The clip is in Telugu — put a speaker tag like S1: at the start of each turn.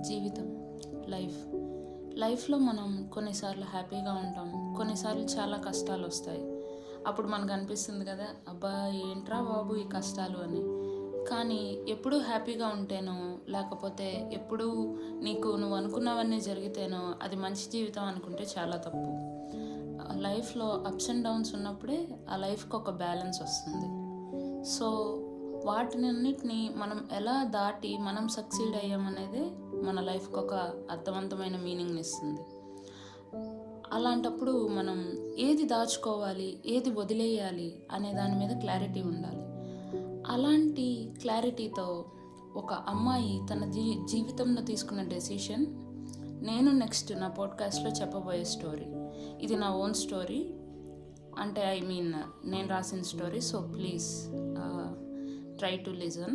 S1: జీవితం, లైఫ్లో మనం కొన్నిసార్లు హ్యాపీగా ఉంటాం, కొన్నిసార్లు చాలా కష్టాలు వస్తాయి. అప్పుడు మనకు అనిపిస్తుంది కదా, అబ్బా ఏంట్రా బాబు ఈ కష్టాలు అని. కానీ ఎప్పుడూ హ్యాపీగా ఉంటేనో, లేకపోతే ఎప్పుడూ నువ్వు అనుకున్నవన్నీ జరిగితేనో అది మంచి జీవితం అనుకుంటే చాలా తప్పు. లైఫ్లో అప్స్ అండ్ డౌన్స్ ఉన్నప్పుడే ఆ లైఫ్కి ఒక బ్యాలెన్స్ వస్తుంది. సో వాటినన్నిటినీ మనం ఎలా దాటి మనం సక్సీడ్ అయ్యామనేదే మన లైఫ్కి ఒక అర్థవంతమైన మీనింగ్ని ఇస్తుంది. అలాంటప్పుడు మనం ఏది దాచుకోవాలి, ఏది వదిలేయాలి అనే దాని మీద క్లారిటీ ఉండాలి. అలాంటి క్లారిటీతో ఒక అమ్మాయి తన జీవితంలో తీసుకున్న డెసిషన్ నేను నెక్స్ట్ నా పాడ్కాస్ట్లో చెప్పబోయే స్టోరీ. ఇది నా ఓన్ స్టోరీ, అంటే నేను రాసిన story. So please try to listen.